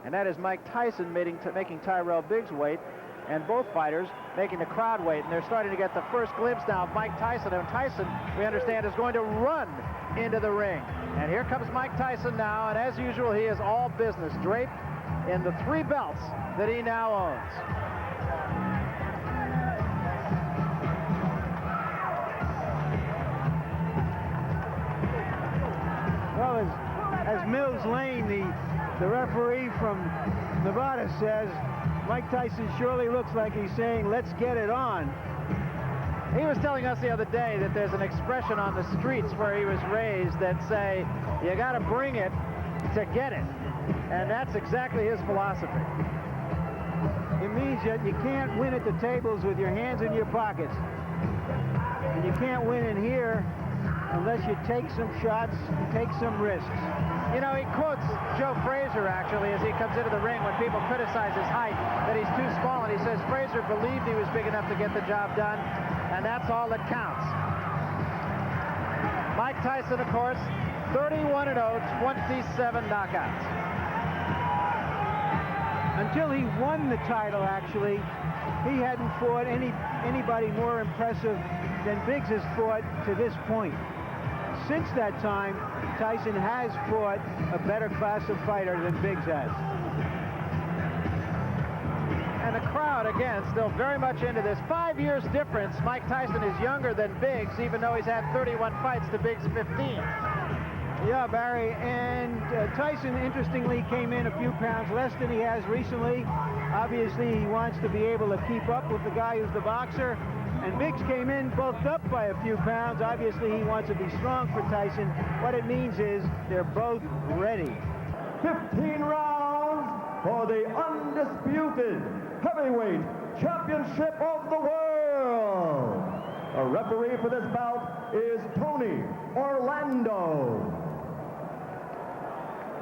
and that is Mike Tyson making Tyrell Biggs wait, and both fighters making the crowd wait. And they're starting to get the first glimpse now of Mike Tyson. And Tyson, we understand, is going to run into the ring. And here comes Mike Tyson now, and as usual, he is all business, draped in the 3 belts that he now owns. Well, as Mills Lane, the referee from Nevada, says, Mike Tyson surely looks like he's saying, let's get it on. He was telling us the other day that there's an expression on the streets where he was raised that say, you got to bring it to get it. And that's exactly his philosophy. It means that you can't win at the tables with your hands in your pockets. And you can't win in here unless you take some shots, take some risks. You know, he quotes Joe Frazier, actually, as he comes into the ring when people criticize his height, that he's too small, and he says Frazier believed he was big enough to get the job done, and that's all that counts. Mike Tyson, of course, 31-0, 27 knockouts. Until he won the title, actually, he hadn't fought anybody more impressive than Biggs has fought to this point. Since that time, Tyson has fought a better class of fighter than Biggs has. And the crowd, again, still very much into this. 5 years difference. Mike Tyson is younger than Biggs, even though he's had 31 fights to Biggs' 15. Yeah, Barry, and Tyson, interestingly, came in a few pounds less than he has recently. Obviously, he wants to be able to keep up with the guy who's the boxer. And Biggs came in bulked up by a few pounds. Obviously, he wants to be strong for Tyson. What it means is they're both ready. 15 rounds for the undisputed heavyweight championship of the world. A referee for this bout is Tony Orlando.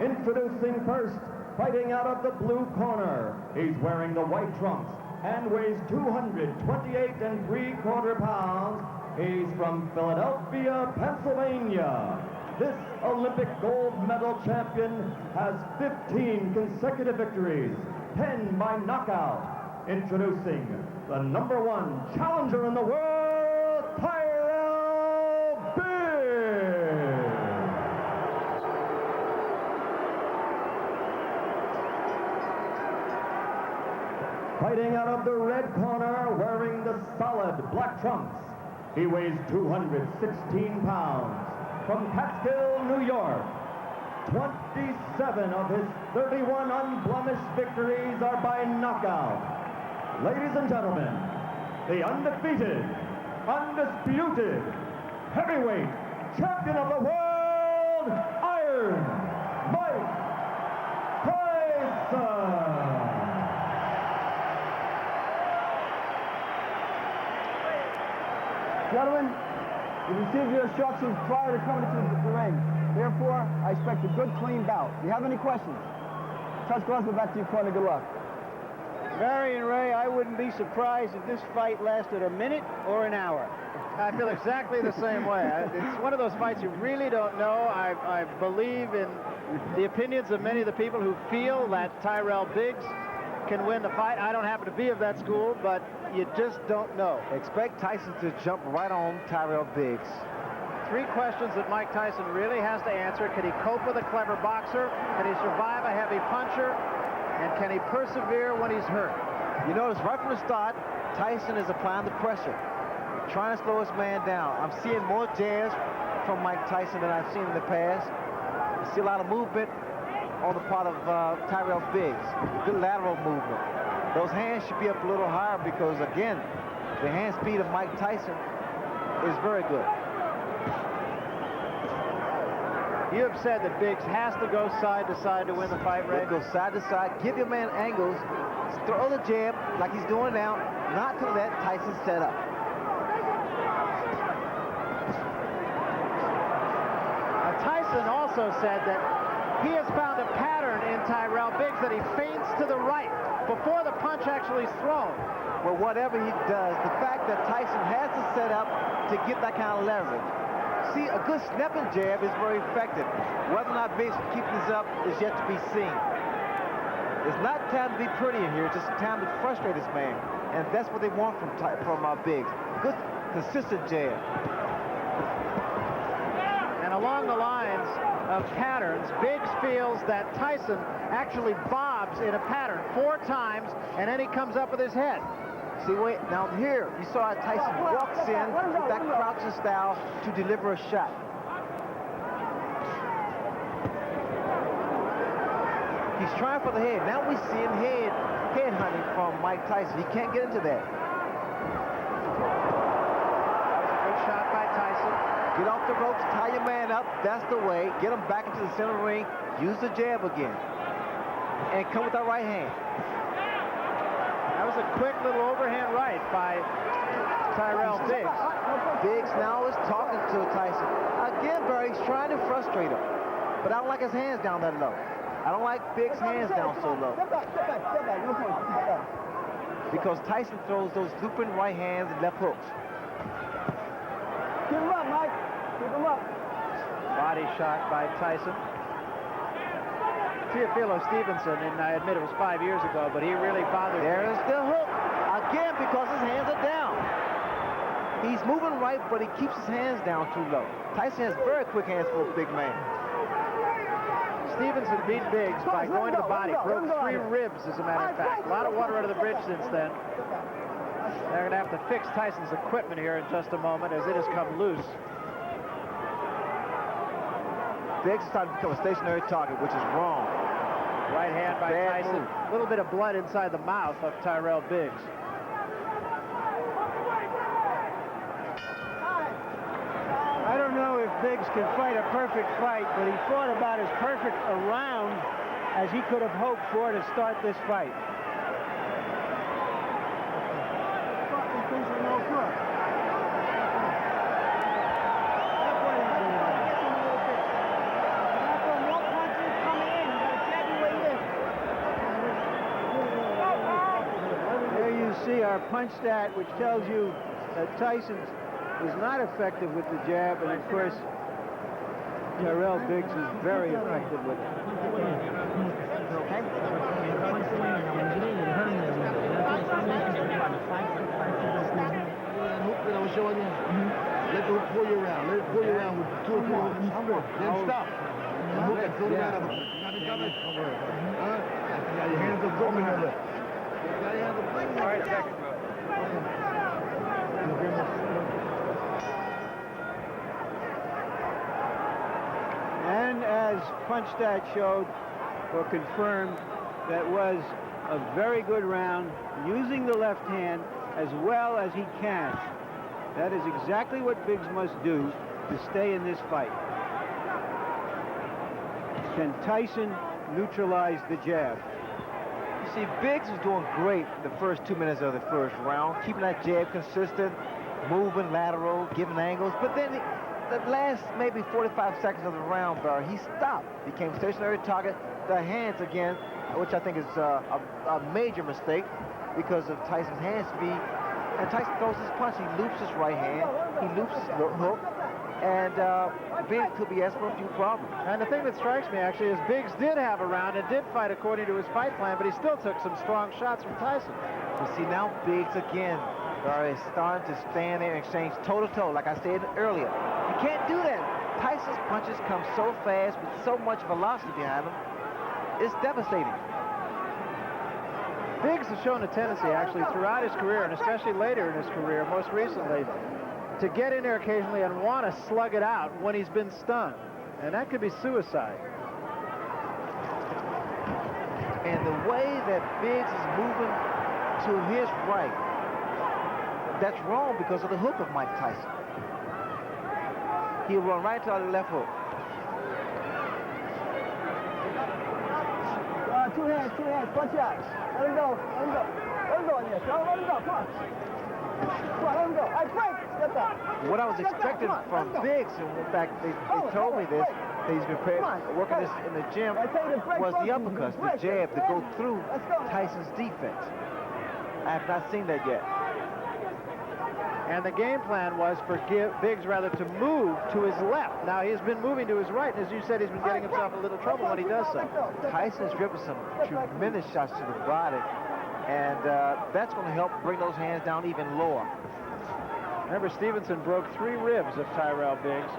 Introducing first, fighting out of the blue corner. He's wearing the white trunks and weighs 228 3/4 pounds. He's from Philadelphia, Pennsylvania. This Olympic gold medal champion has 15 consecutive victories, 10 by knockout. Introducing the #1 challenger in the world, Tyrell Biggs. Fighting out of the red corner, wearing the solid black trunks. He weighs 216 pounds. From Catskill, New York. 27 of his 31 unblemished victories are by knockout. Ladies and gentlemen, the undefeated, undisputed heavyweight champion of the world, Iron Mike Tyson. Gentlemen, you received your instructions prior to coming to the ring. Therefore, I expect a good, clean bout. Do you have any questions? Touch gloves, go back to your corner. Good luck. Barry and Ray, I wouldn't be surprised if this fight lasted a minute or an hour. I feel exactly the same way. It's one of those fights you really don't know. I believe in the opinions of many of the people who feel that Tyrell Biggs can win the fight. I don't happen to be of that school, but you just don't know. Expect Tyson to jump right on Tyrell Biggs. 3 questions that Mike Tyson really has to answer. Can he cope with a clever boxer? Can he survive a heavy puncher? And can he persevere when he's hurt? You notice right from the start, Tyson is applying the pressure, trying to slow his man down. I'm seeing more jabs from Mike Tyson than I've seen in the past. I see a lot of movement on the part of Tyrell Biggs. Good lateral movement. Those hands should be up a little higher because, again, the hand speed of Mike Tyson is very good. You have said that Biggs has to go side to side to win the fight, Ray. Go side to side, give your man angles, throw the jab like he's doing now, not to let Tyson set up. Tyson also said that he has found a pattern in Tyrell Biggs that he feints to the right before the punch actually is thrown. Well, whatever he does, the fact that Tyson has to set up to get that kind of leverage. See, a good snapping jab is very effective. Whether or not Biggs can keep this up is yet to be seen. It's not time to be pretty in here. It's just time to frustrate this man. And that's what they want from Biggs. Good, consistent jab. And along the lines of patterns, Biggs feels that Tyson actually bobs in a pattern 4 times, and then he comes up with his head. See, wait, now here, you saw Tyson walks in with that crouching style to deliver a shot. He's trying for the head. Now we see him head hunting from Mike Tyson. He can't get into that. That was a good shot by Tyson. Get off the ropes, tie your man up. That's the way. Get him back into the center ring. Use the jab again. And come with that right hand. That was a quick little overhand right by Tyrell Biggs. Biggs now is talking to Tyson. Again, Barry, he's trying to frustrate him. But I don't like his hands down that low. I don't like Biggs' hands down so low. Step back. No point. Step back. Because Tyson throws those looping right hands and left hooks. Keep him up, Mike. Keep him up. Body shot by Tyson. Teofilo Stevenson, and I admit it was 5 years ago, but he really bothered me. There's the hook. Again, because his hands are down. He's moving right, but he keeps his hands down too low. Tyson has very quick hands for a big man. Stevenson beat Biggs by going to the body, broke 3 ribs, as a matter of fact. A lot of water under the bridge since then. They're going to have to fix Tyson's equipment here in just a moment as it has come loose. Biggs is starting to become a stationary target, which is wrong. Right hand by Bad Tyson. move. A little bit of blood inside the mouth of Tyrell Biggs. I don't know if Biggs can fight a perfect fight, but he fought about as perfect a round as he could have hoped for to start this fight. There you see our punch stat, which tells you that Tyson was not effective with the jab, and of course, Tyrell Biggs is very effective with it. I was showing you. Let the hook pull you around. Let it pull you around with 2 or 3 hooks. Then stop. And hook and throw the man up. You got me coming? Huh? You got your hands up broken here. Look. You got your hands up broken. All right, second, bro. And as punch stat showed, or confirmed, that was a very good round, using the left hand as well as he can. That is exactly what Biggs must do to stay in this fight. Can Tyson neutralize the jab? You see, Biggs was doing great the first 2 minutes of the first round, keeping that jab consistent, moving lateral, giving angles, but then the last maybe 45 seconds of the round, Barry, he stopped, became stationary target, the hands again, which I think is a major mistake because of Tyson's hand speed. And Tyson throws his punch, he loops his right hand, he loops his hook, and Biggs could be asking for a few problems. And the thing that strikes me, actually, is Biggs did have a round and did fight according to his fight plan, but he still took some strong shots from Tyson. You see, now Biggs again, Barry, is starting to stand there and exchange toe-to-toe, like I said earlier. You can't do that. Tyson's punches come so fast with so much velocity behind them. It's devastating. Biggs has shown a tendency, actually, throughout his career, and especially later in his career, most recently, to get in there occasionally and want to slug it out when he's been stunned. And that could be suicide. And the way that Biggs is moving to his right, that's wrong because of the hook of Mike Tyson. He'll run right to the left hook. Two hands, punch out. Let him go. Let him go in there, Joe. Let him go, come on. Come on, let him go. All right, break. Step back. What I was expecting from Biggs, and in fact, they told me this, that he's been working this in the gym, was the uppercuts, the jab to go through Tyson's defense. I have not seen that yet. And the game plan was for Biggs rather to move to his left. Now he's been moving to his right, and as you said, he's been getting himself a little trouble when he does so. Tyson's driven some tremendous shots to the body, and that's going to help bring those hands down even lower. Remember, Stevenson broke 3 ribs of Tyrell Biggs.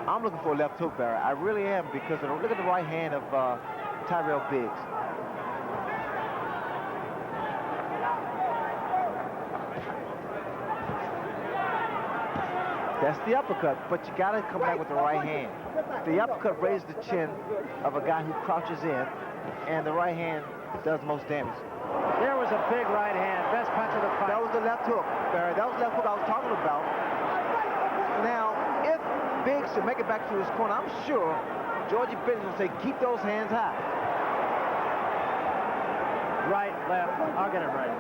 I'm looking for a left hook, Barry. I really am, because look at the right hand of Tyrell Biggs. That's the uppercut, but you got to come back with the right hand. The uppercut raises the chin of a guy who crouches in, and the right hand does most damage. There was a big right hand, best punch of the fight. That was the left hook, Barry. That was the left hook I was talking about. Now, if Biggs should make it back to his corner, I'm sure Georgie Bennett will say, keep those hands high. Right, left, I'll get it right.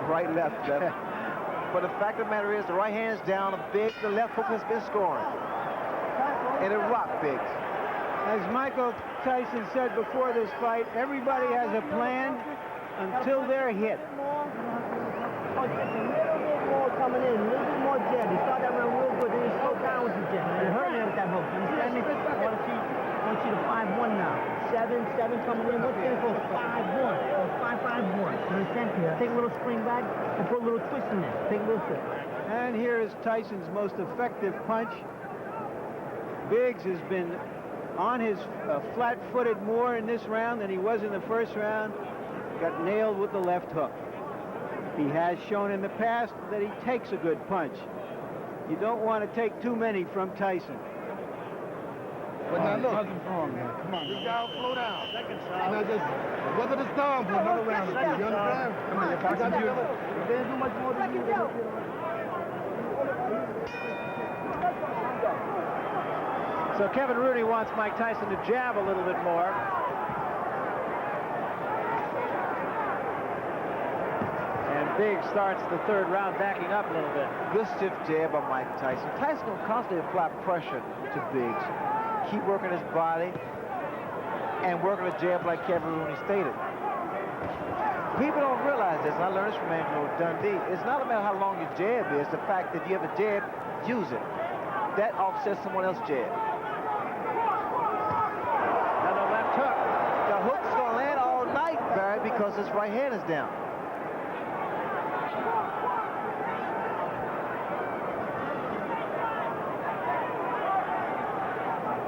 Right, left. But the fact of the matter is, the right hand's down, the left hook has been scoring. And it rocked Biggs. As Michael Tyson said before this fight, everybody has a plan until they're hit. Just a little bit more coming in, a little bit more jab. He started that round real good, then he slowed down with the jab. It hurt me with that hook. You understand me? I want you to 5-1 now. 7 coming in. What's going to go 5-1 or 5-5-1? You understand? Take a little spring back and put a little twist in there. Take a little twist. And here is Tyson's most effective punch. Biggs has been on his flat-footed more in this round than he was in the first round. Got nailed with the left hook. He has shown in the past that he takes a good punch. You don't want to take too many from Tyson. But now look, come on, this guy will slow down. Now just weather the storm for another round. You understand? Come on, you didn't do much more than you did. So Kevin Rooney wants Mike Tyson to jab a little bit more. And Biggs starts the 3rd round backing up a little bit. Good stiff jab by Mike Tyson. Tyson will constantly apply pressure to Biggs. Keep working his body and working a jab like Kevin Rooney stated. People don't realize this, and I learned this from Angelo Dundee. It's not about how long your jab is, the fact that you have a jab, use it. That offsets someone else's jab. And the left hook. The hook's going to land all night, Barry, because his right hand is down.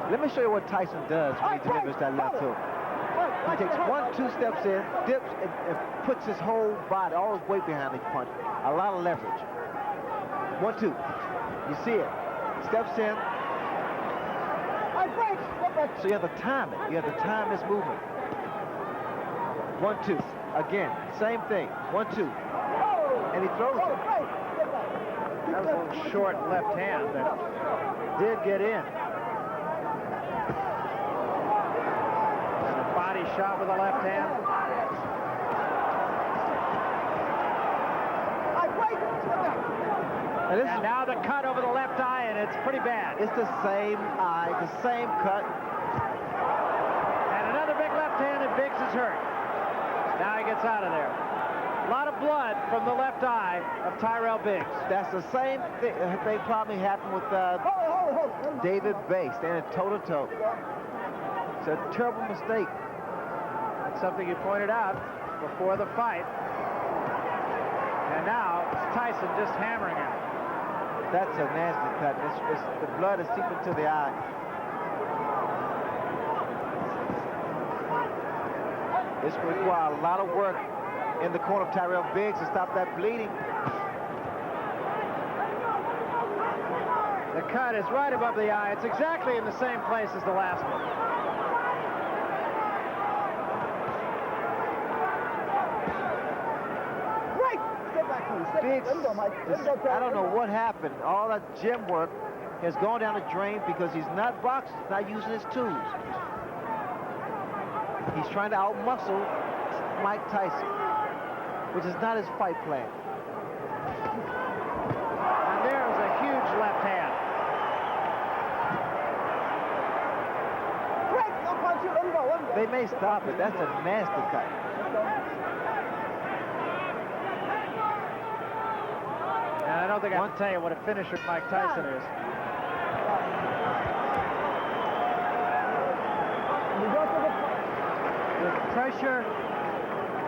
Let me show you what Tyson does when he delivers that left hook. He takes 1-2 steps in, dips, and puts his whole body, all his weight behind the punch. A lot of leverage. 1-2. You see it. Steps in. So you have to time it. You have to time his movement. 1-2. Again, same thing. 1-2. And he throws it. That was a little short left hand that did get in. Body shot with the left hand. And now the cut over the left eye, and it's pretty bad. It's the same eye, the same cut. And another big left hand, and Biggs is hurt. Now he gets out of there. A lot of blood from the left eye of Tyrell Biggs. That's the same thing probably happened with David Bay, standing toe-to-toe. It's a terrible mistake. That's something you pointed out before the fight. And now it's Tyson just hammering him. That's a nasty cut. The blood is seeping to the eye. This will require a lot of work in the corner of Tyrell Biggs to stop that bleeding. The cut is right above the eye. It's exactly in the same place as the last one. Biggs, I don't know what happened. All that gym work has gone down the drain because he's not boxing, he's not using his tools. He's trying to outmuscle Mike Tyson, which is not his fight plan. And there's a huge left hand. They may stop it. That's a nasty cut. And I know don't think I have to tell you what a finisher Mike Tyson is. The pressure,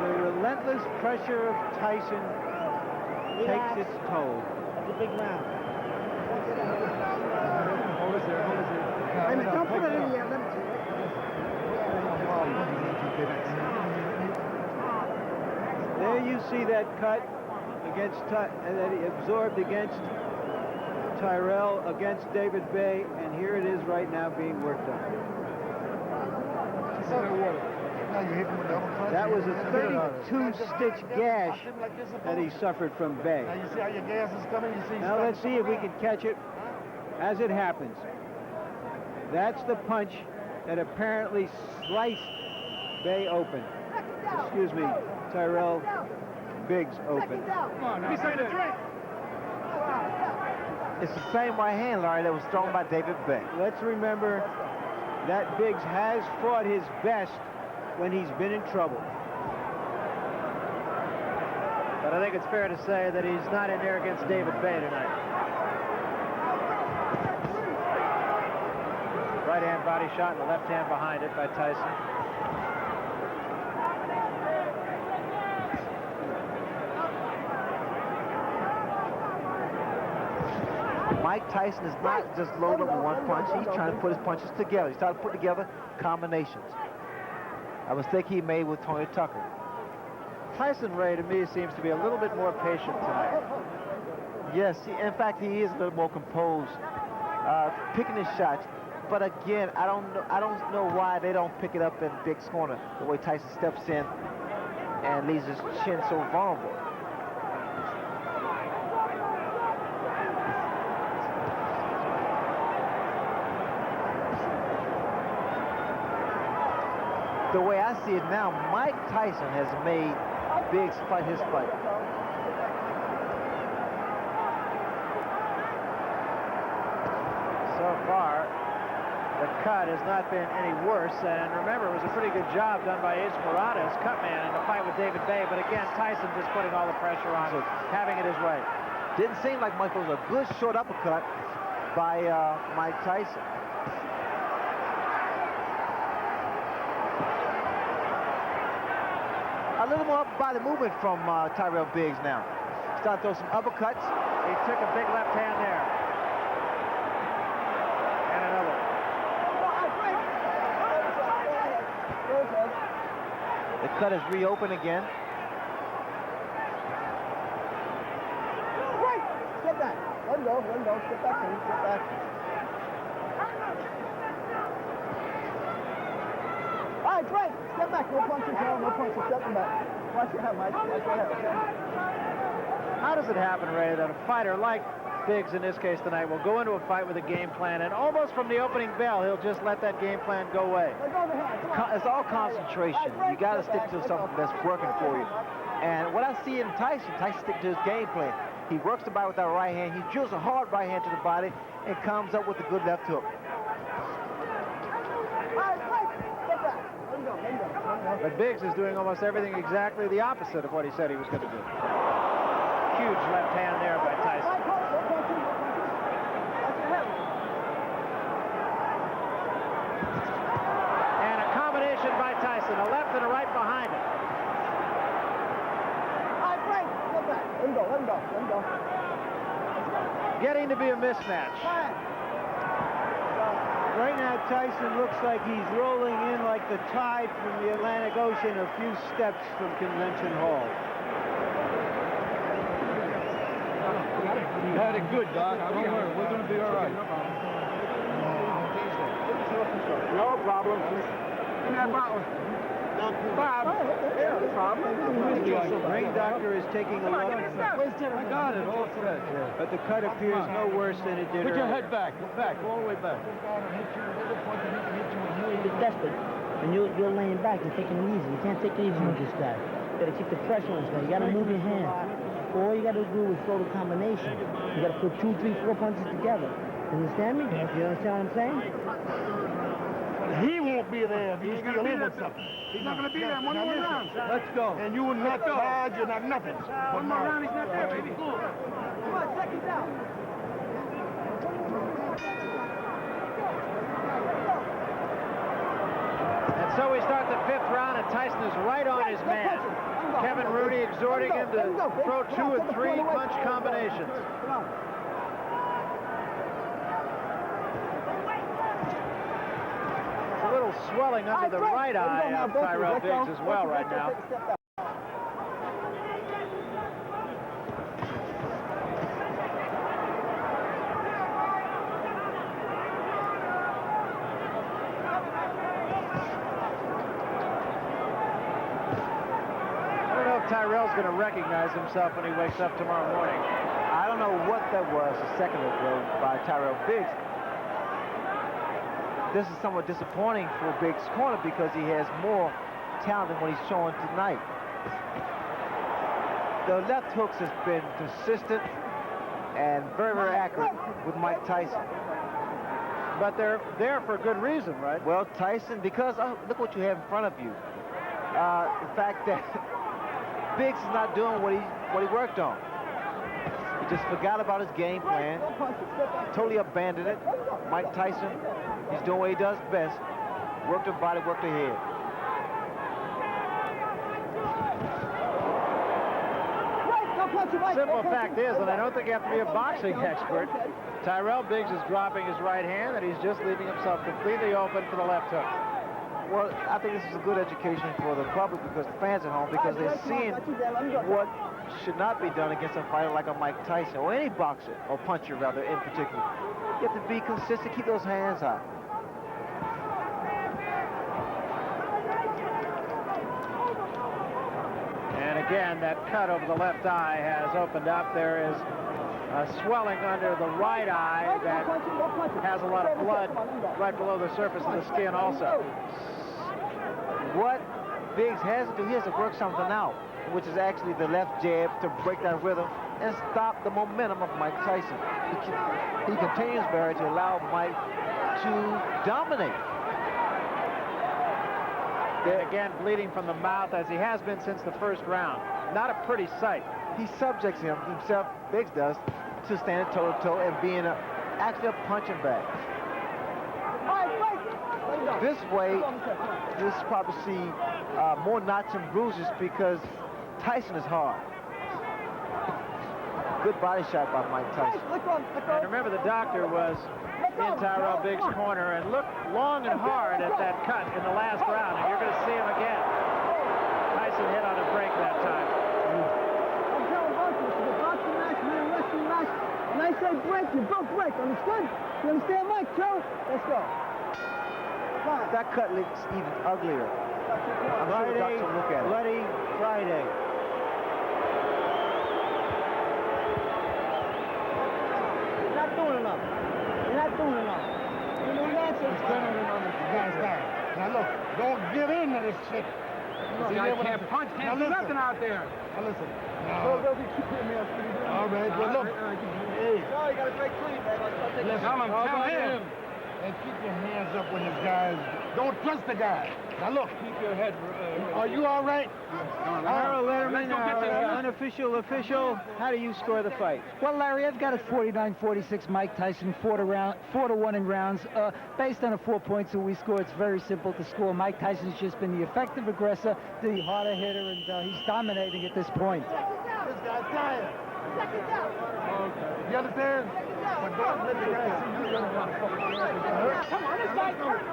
the relentless pressure of Tyson takes its toll. That's a big round. Hold it there. Don't put it in the air. Let me There you see that cut against that he absorbed against Tyrell, against David Bay, and here it is right now being worked on. That was a 32-stitch gash that he suffered from Bay. Now you see how your gas is coming? You see? Now let's see if we can catch it as it happens. That's the punch that apparently sliced Bay open. Excuse me, Tyrell Biggs open. It's the same right hand, Larry, that was thrown by David Bay. Let's remember that Biggs has fought his best when he's been in trouble. But I think it's fair to say that he's not in there against David Bay tonight. Right hand body shot and the left hand behind it by Tyson. Mike Tyson is not just loaded with one punch. He's trying to put his punches together. He's trying to put together combinations. A mistake he made with Tony Tucker. Tyson Ray, to me, seems to be a little bit more patient tonight. Yes, in fact, he is a little more composed, picking his shots. But again, I don't know why they don't pick it up in Biggs' corner the way Tyson steps in and leaves his chin so vulnerable. The way I see it now, Mike Tyson has made Biggs fight his fight. So far, the cut has not been any worse, and remember, it was a pretty good job done by Ace Murata as cut man in the fight with David Bay, but again, Tyson just putting all the pressure on him, having it his way. Didn't seem like Mike was a good short uppercut by Mike Tyson. A little more body movement from Tyrell Biggs now. Start to throw some uppercuts. He took a big left hand there. And another. The cut is reopened again. Step back. Let him go. Step back. Step back. All right, Frank. Step back. No punches, no punches. Step back. Watch your head, Mike. Watch your head, okay? How does it happen, Ray, that a fighter like Biggs in this case tonight will go into a fight with a game plan, and almost from the opening bell, he'll just let that game plan go away? It's all concentration. You got to stick to something that's working for you. And what I see in Tyson sticks to his game plan. He works the body with that right hand. He drills a hard right hand to the body and comes up with a good left hook. But Biggs is doing almost everything exactly the opposite of what he said he was going to do. Huge left hand there by Tyson. And a combination by Tyson, a left and a right behind it. Let him go. Getting to be a mismatch. Right now, Tyson looks like he's rolling in like the tide from the Atlantic Ocean a few steps from Convention Hall. You had it good, Doc. Don't worry. We're going to be all right. No problem. Give me that bottle. Bob. No problem. The ring doctor is taking a look. I got it. All set. But the cut appears no worse than it did Put your earlier. head back. Back. All the way back. You're desperate, and you're laying back. You're taking it easy. You can't take it easy with this guy. You gotta keep the pressure on this guy. You gotta move your hand. All you gotta do is throw the combination. You gotta put 2, 3, 4 punches together. You understand me? You understand what I'm saying? He won't be there if he's still in with something. He's not going to be there. One more round. Let's go. And you will not charge, you're not nothing. One more round, he's not there, baby. Come on, second down. And so we start the 5th round, and Tyson is right on his man. Kevin Rooney exhorting him to throw 2 or 3 punch combinations. A little swelling under the right eye of Tyrell Biggs as well right now. I don't know if Tyrell's going to recognize himself when he wakes up tomorrow morning. I don't know what that was a second ago by Tyrell Biggs. This is somewhat disappointing for Biggs' corner because he has more talent than what he's showing tonight. The left hooks has been consistent and very, very accurate with Mike Tyson. But they're there for good reason, right? Well, Tyson, because look what you have in front of you. The fact that Biggs is not doing what he worked on. He just forgot about his game plan, totally abandoned it. Mike Tyson, he's doing what he does best. Work the body, work the head. Simple fact is, and I don't think you have to be a boxing expert, Tyrell Biggs is dropping his right hand, and he's just leaving himself completely open for the left hook. Well, I think this is a good education for the public, because the fans at home, because they're seeing what should not be done against a fighter like a Mike Tyson, or any boxer, or puncher rather, in particular. You have to be consistent, keep those hands high. And again, that cut over the left eye has opened up. There is a swelling under the right eye that has a lot of blood right below the surface of the skin also. What Biggs has to do, he has to work something out, which is actually the left jab to break that rhythm and stop the momentum of Mike Tyson. He continues, Barry, to allow Mike to dominate. Again, bleeding from the mouth, as he has been since the first round. Not a pretty sight. He subjects himself, Biggs does, to standing toe-to-toe and being actually a punching bag. This way, you'll probably see more knots and bruises because Tyson is hard. Good body shot by Mike Tyson. And remember, the doctor was in Tyrell Biggs' corner and looked long and hard at that cut in the last round, and you're going to see him again. Tyson hit on a break that time. I'm telling both of us, it's a boxing match, and a wrestling match. When I say break, you both break, understood? You understand, Mike? Joe? Let's go. That cut looks even uglier. I'm sure the doctor will look at it. Bloody Friday. You're not doing enough. You're not doing enough. You know that? He's turning it on the guy's down. Now look, don't give in to this shit. This guy can't punch, can't do nothing out there. Now listen. All right, well look. Hey. No, you got to break clean, man. Tell him. And keep your hands up when this guy's... Don't trust the guy. Now look. Keep your head. Are you all right? Harold Letterman, Let's go get this guy. unofficial official. How do you score the fight? Well, Larry, I've got it 49-46. Mike Tyson 4-1 in rounds. Based on a 4 points that we score, it's very simple to score. Mike Tyson's just been the effective aggressor, the harder hitter, and he's dominating at this point. This guy's tired. You understand? But don't let the guy see you running around the fucking hurt. Come on, this guy's hurt.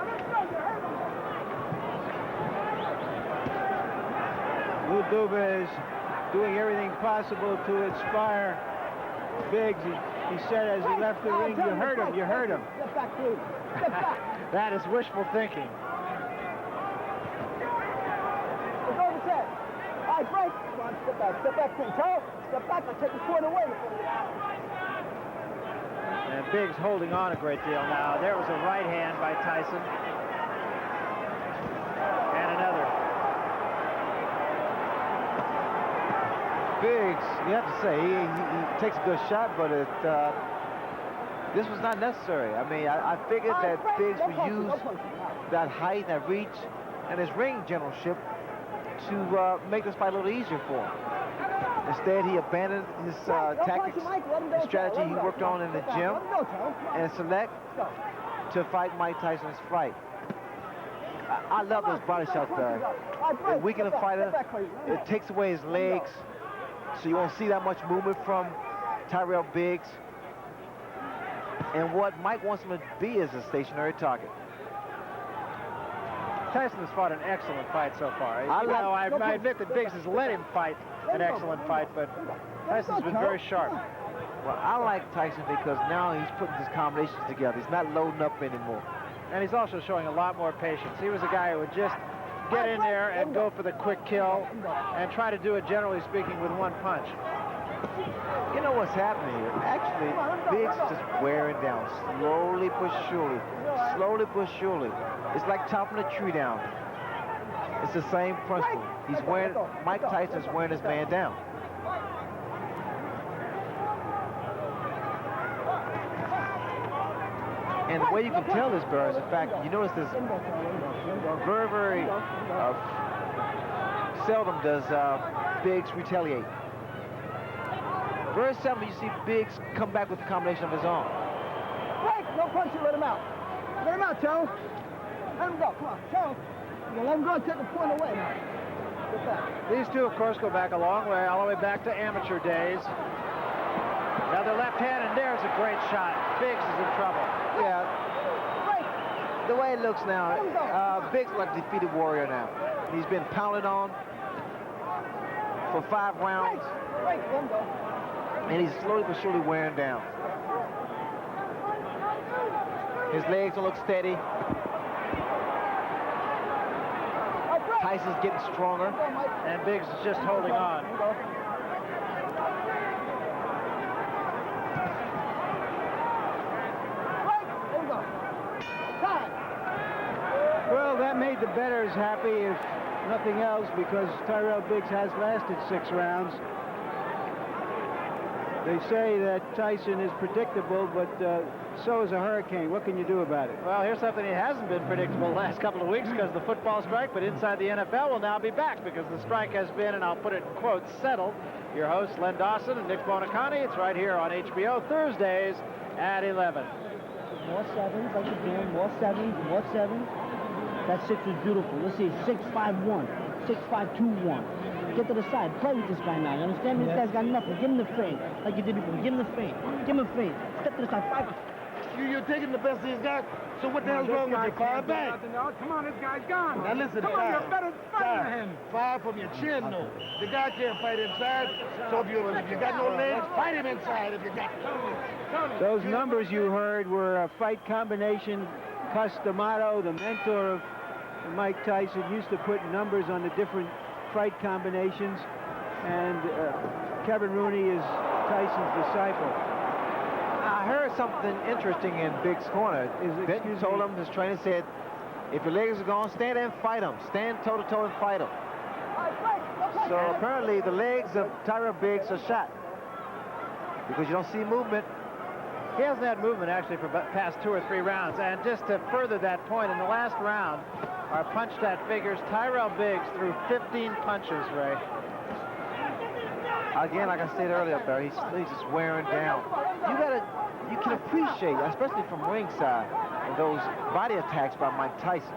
Lou Duba is doing everything possible to inspire Biggs. He said as he left the ring, you hurt him, you hurt him. Step back, please. Step back. That is wishful thinking. It's over 10. All right, break. Come on, step back, please. Joe, step back. I'll take the corner away. And Biggs holding on a great deal now. There was a right hand by Tyson. And another. Biggs, you have to say, he takes a good shot, but this was not necessary. I mean, I figured that Biggs would use that height, that reach, and his ring generalship to make this fight a little easier for him. Instead, he abandoned his tactics and strategy he worked on in the gym and select to fight Mike Tyson's fight. I love those body shots, Barry. It weakens a fighter. It takes away his legs, so you won't see that much movement from Tyrell Biggs. And what Mike wants him to be is a stationary target. Tyson has fought an excellent fight so far. I admit that Biggs has let him fight an excellent fight, but Tyson's been very sharp. Well, I like Tyson because now he's putting his combinations together. He's not loading up anymore. And he's also showing a lot more patience. He was a guy who would just get in there and go for the quick kill and try to do it, generally speaking, with one punch. You know what's happening here? Actually, Biggs is just wearing down, slowly but surely. Slowly but surely. It's like chopping a tree down. It's the same principle. He's wearing, Mike Tyson's wearing his man down. And the way you can tell this, Barry, is the fact you notice this very seldom does Biggs retaliate. Very seldom you see Biggs come back with a combination of his own. Right, no punch, you let him out. Let him out, Tyrell. Let him go, come on, Tyrell. Let him go and take the point away now. Get back. These two, of course, go back a long way, all the way back to amateur days. Another left hand, and there's a great shot. Biggs is in trouble. Yeah. The way it looks now, Biggs is like a defeated warrior now. He's been pounded on for 5 rounds. Right, let him go. And he's slowly but surely wearing down. His legs don't look steady. Tyson's getting stronger. And Biggs is just holding on. Well, that made the bettors happy, if nothing else, because Tyrell Biggs has lasted 6 rounds. They say that Tyson is predictable, but so is a hurricane. What can you do about it? Well, here's something that hasn't been predictable the last couple of weeks because of the football strike, but inside the NFL will now be back because the strike has been, and I'll put it in quotes, settled. Your hosts, Len Dawson and Nick Bonacani. It's right here on HBO Thursdays at 11. More sevens, like you're doing. More sevens, more sevens. That 6 was beautiful. Let's see, 6-5-1, 6-5-2-1. Get to the side. Play with this guy now. You understand me? This guy's got nothing. Give him the feint, like you did before. Give him the feint. Give him a feint. Step to the side. Fight. You're taking the best he's got, so what the hell's wrong with you? Fire back. Come on, this guy's gone. Now listen, come on, you're better fighting than him. Fire from your chin, though. The guy can't fight inside, so if you got no legs, fight him inside if you got. Those numbers you heard were a fight combination. Customato, the mentor of Mike Tyson, used to put numbers on the different fight combinations, and Kevin Rooney is Tyson's disciple. I heard something interesting in Biggs' corner. Benton told him, his trainer said, if your legs are gone, stand there and fight him. Stand toe-to-toe and fight him. So apparently the legs of Tyrell Biggs are shot because you don't see movement. He hasn't had movement, actually, for past 2 or 3 rounds. And just to further that point, in the last round, our punch stat figures, Tyrell Biggs threw 15 punches, Ray. Again, like I said earlier, Barry, he's just wearing down. You can appreciate, especially from ringside, those body attacks by Mike Tyson.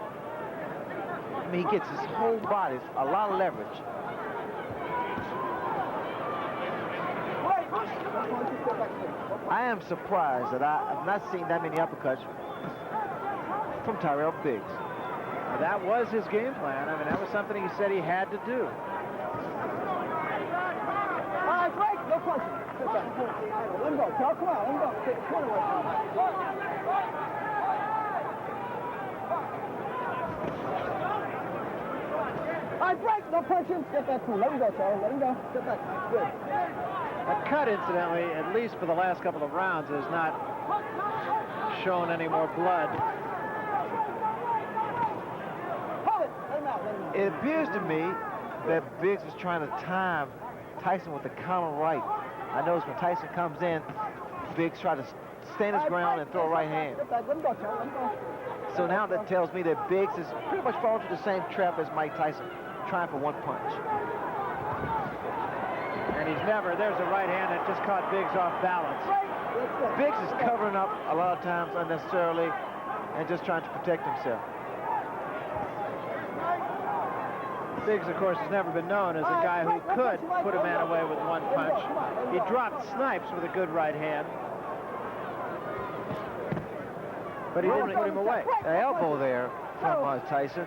I mean, he gets his whole body, a lot of leverage. I am surprised that I've not seen that many uppercuts from Tyrell Biggs. Now, that was his game plan. I mean, that was something he said he had to do. All right, break. No punching. Let him go. Tell, come on. Let him go. Take the point away from him. All right, break. No punching. Get that too. Let him go, Charles. Let him go. Get back. Good. That cut, incidentally, at least for the last couple of rounds, has not shown any more blood. Hold it. Let him out. Let him out. It appears to me that Biggs was trying to time Tyson with the counter right. I noticed when Tyson comes in, Biggs tried to stand his ground and throw a right hand. Get back. Let him go, Charles. Let him go. So now that tells me that Biggs is pretty much falling to the same trap as Mike Tyson, trying for one punch. And there's a right hand that just caught Biggs off balance. Biggs is covering up a lot of times unnecessarily and just trying to protect himself. Biggs, of course, has never been known as a guy who could put a man away with one punch. He dropped Snipes with a good right hand, but he didn't put him away. The elbow there from Tyson.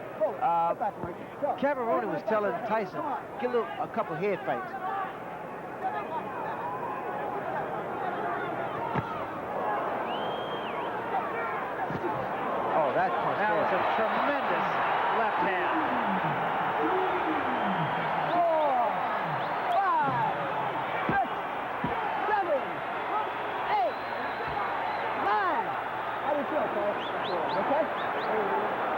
Cameron was telling Tyson, get a couple head fakes. Oh, that punch That there. was a tremendous left hand. 4, 5, 6, 7, 8, 9. How do you feel, Cole? Okay?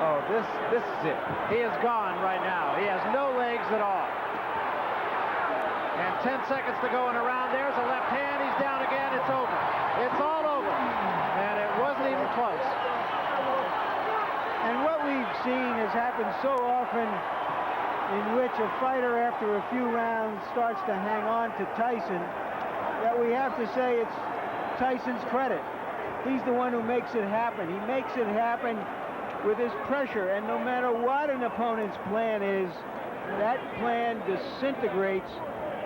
Oh, this is it. He is gone right now. He has no legs at all. And 10 seconds to go in a round. There's a left hand. He's down again. It's over. It's all over. And it wasn't even close. And what we've seen has happened so often, in which a fighter after a few rounds starts to hang on to Tyson, that we have to say it's Tyson's credit. He's the one who makes it happen. He makes it happen with his pressure, and no matter what an opponent's plan is, that plan disintegrates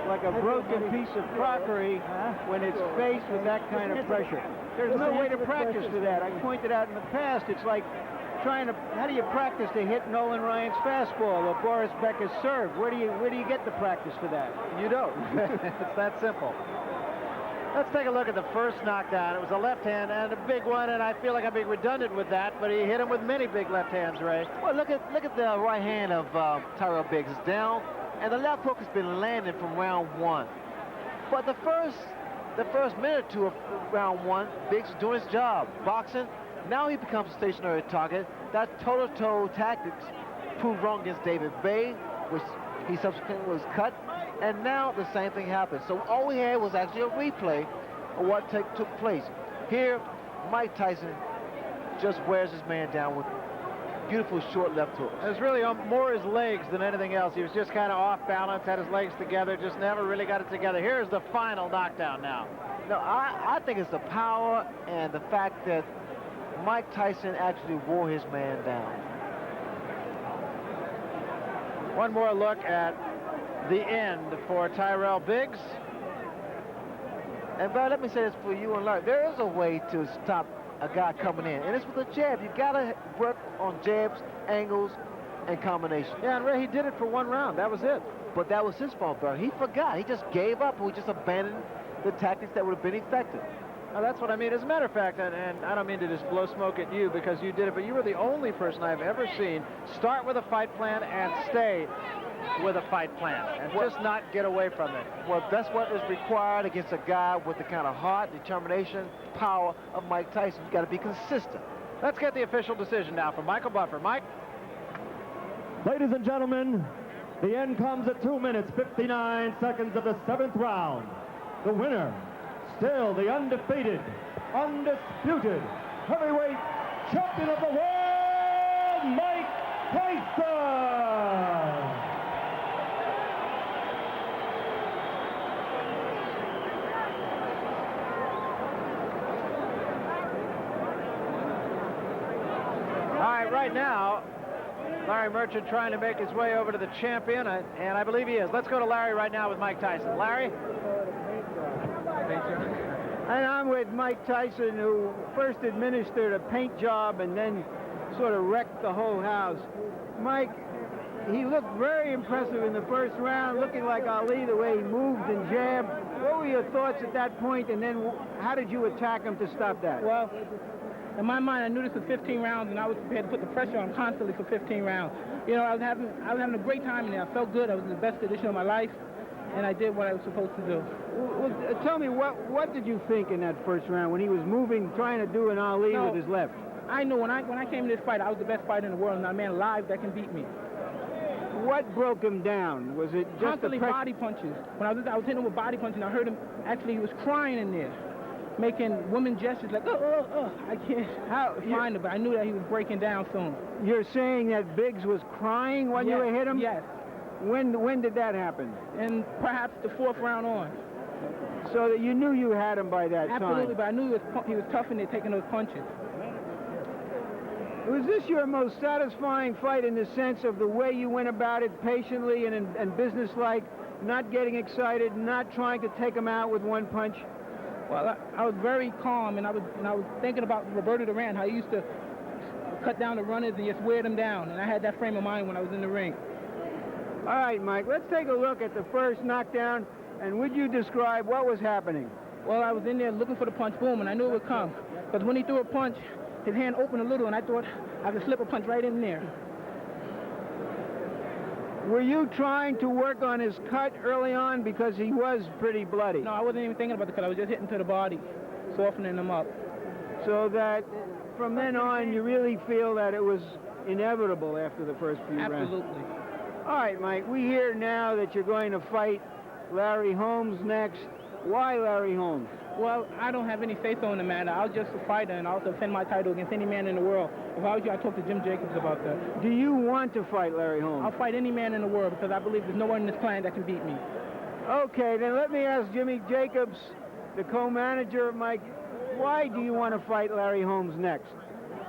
like a broken piece of crockery when it's faced with that kind of pressure. There's no way to practice for that. I pointed out in the past, it's like how do you practice to hit Nolan Ryan's fastball or Boris Becker's serve? Where do you get the practice for that? You don't. It's that simple. Let's take a look at the first knockdown. It was a left hand and a big one, and I feel like I'm being redundant with that, but he hit him with many big left hands, Ray. Well, look at the right hand of Tyrell Biggs. It's down, and the left hook has been landing from round one. But the first minute or two of round one, Biggs was doing his job, boxing. Now he becomes a stationary target. That toe-to-toe tactics proved wrong against David Bay, which he subsequently was cut. And now the same thing happened. So all we had was actually a replay of what took place. Here, Mike Tyson just wears his man down with beautiful short left hooks. It was really more his legs than anything else. He was just kind of off balance, had his legs together, just never really got it together. Here's the final knockdown now. No, I think it's the power and the fact that Mike Tyson actually wore his man down. One more look at the end for Tyrell Biggs. And Brad, let me say this for you and Larry. There is a way to stop a guy coming in, and it's with a jab. You gotta work on jabs, angles, and combinations. Yeah, and Ray, he did it for one round. That was it. But that was his fault, Brad. He forgot. He just gave up, and we just abandoned the tactics that would have been effective. Now, that's what I mean. As a matter of fact, and I don't mean to just blow smoke at you because you did it, but you were the only person I've ever seen start with a fight plan and stay with a fight plan and just not get away from it. Well, that's what is required against a guy with the kind of heart, determination, power of Mike Tyson. You got to be consistent. Let's get the official decision now from Michael Buffer. Mike? Ladies and gentlemen, the end comes at 2 minutes, 59 seconds of the 7th round. The winner, still the undefeated, undisputed heavyweight champion of the world, Mike Tyson! All right, right now, Larry Merchant trying to make his way over to the champion, and I believe he is. Let's go to Larry right now with Mike Tyson. Larry? And I'm with Mike Tyson, who first administered a paint job and then sort of wrecked the whole house. Mike, he looked very impressive in the first round, looking like Ali, the way he moved and jabbed. What were your thoughts at that point, and then how did you attack him to stop that? Well, in my mind, I knew this was 15 rounds, and I was prepared to put the pressure on constantly for 15 rounds. You know, I was having a great time in there. I felt good. I was in the best condition of my life, and I did what I was supposed to do. Well, tell me, what did you think in that first round when he was moving, trying to do an Ali with his left? I knew when I came to this fight, I was the best fighter in the world, and not a man alive that can beat me. What broke him down? Was it just constantly body punches? When I was hitting him with body punches, and I heard him, actually, he was crying in there. making woman gestures like, I can't find it, but I knew that he was breaking down soon. You're saying that Biggs was crying when you were hit him? Yes. When did that happen? And perhaps the 4th round on. So that you knew you had him by that time? Absolutely, but I knew he was tough in there taking those punches. Was this your most satisfying fight in the sense of the way you went about it patiently and businesslike, not getting excited, not trying to take him out with one punch? Well, I was very calm, and I was thinking about Roberto Duran, how he used to cut down the runners and just wear them down, and I had that frame of mind when I was in the ring. All right, Mike, let's take a look at the first knockdown, and would you describe what was happening? Well, I was in there looking for the punch, boom, and I knew it would come. Because when he threw a punch, his hand opened a little, and I thought I could slip a punch right in there. Were you trying to work on his cut early on because he was pretty bloody? No, I wasn't even thinking about the cut. I was just hitting to the body, softening him up. So that from then on, you really feel that it was inevitable after the first few rounds? Absolutely. All right, Mike, we hear now that you're going to fight Larry Holmes next. Why Larry Holmes? Well, I don't have any say-so in the matter. I was just a fighter, and I'll defend my title against any man in the world. If I was you, I'd talk to Jim Jacobs about that. Do you want to fight Larry Holmes? I'll fight any man in the world because I believe there's no one in this planet that can beat me. Okay, then let me ask Jimmy Jacobs, the co-manager of Mike, why do you want to fight Larry Holmes next?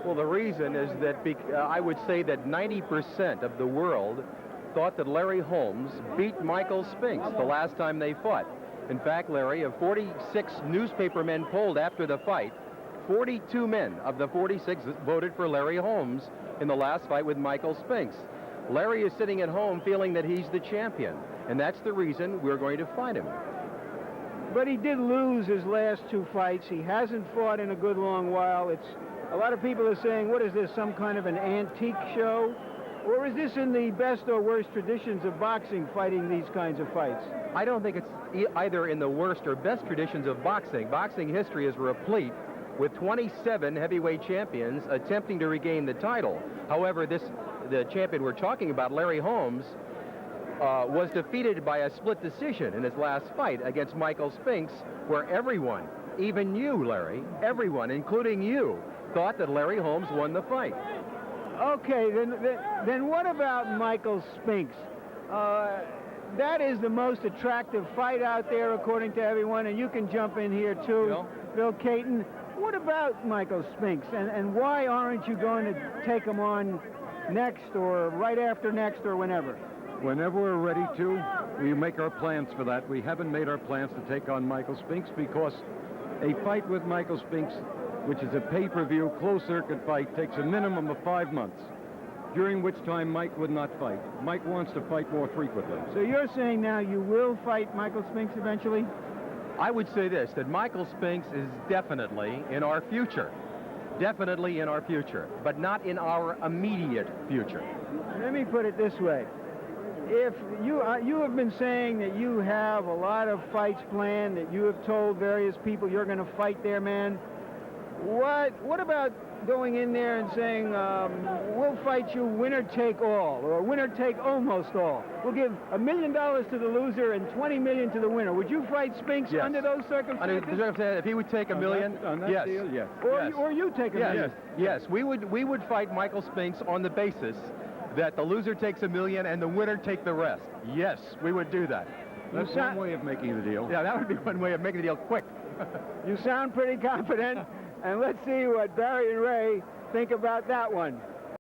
Well, the reason is that I would say that 90% of the world thought that Larry Holmes beat Michael Spinks the last time they fought. In fact, Larry, of 46 newspaper men polled after the fight, 42 men of the 46 voted for Larry Holmes in the last fight with Michael Spinks. Larry is sitting at home feeling that he's the champion, and that's the reason we're going to fight him. But he did lose his last 2 fights. He hasn't fought in a good long while. A lot of people are saying, what is this, some kind of an antique show? Or is this in the best or worst traditions of boxing, fighting these kinds of fights? I don't think it's either in the worst or best traditions of boxing. Boxing history is replete with 27 heavyweight champions attempting to regain the title. However, the champion we're talking about, Larry Holmes, was defeated by a split decision in his last fight against Michael Spinks, where everyone, even you, Larry, everyone, including you, thought that Larry Holmes won the fight. Okay, then what about Michael Spinks? That is the most attractive fight out there, according to everyone, and you can jump in here, too. Bill Caton, what about Michael Spinks, and why aren't you going to take him on next, or right after next, or whenever? Whenever we're ready to, we make our plans for that. We haven't made our plans to take on Michael Spinks because a fight with Michael Spinks, which is a pay-per-view, closed-circuit fight, takes a minimum of 5 months, during which time Mike would not fight. Mike wants to fight more frequently. So you're saying now you will fight Michael Spinks eventually? I would say this, that Michael Spinks is definitely in our future. Definitely in our future, but not in our immediate future. Let me put it this way. If you have been saying that you have a lot of fights planned, that you have told various people you're going to fight their man, what about going in there and saying, we'll fight you winner take all, or winner take almost all. We'll give $1 million to the loser and $20 million to the winner. Would you fight Spinks under those circumstances? If he would take $1 million, yes. Deal, yes. Or you take $1 million. Yes, we would fight Michael Spinks on the basis that the loser takes $1 million and the winner take the rest. Yes, we would do that. That's one way of making the deal. Yeah, that would be one way of making the deal quick. You sound pretty confident, and let's see what Barry and Ray think about that one.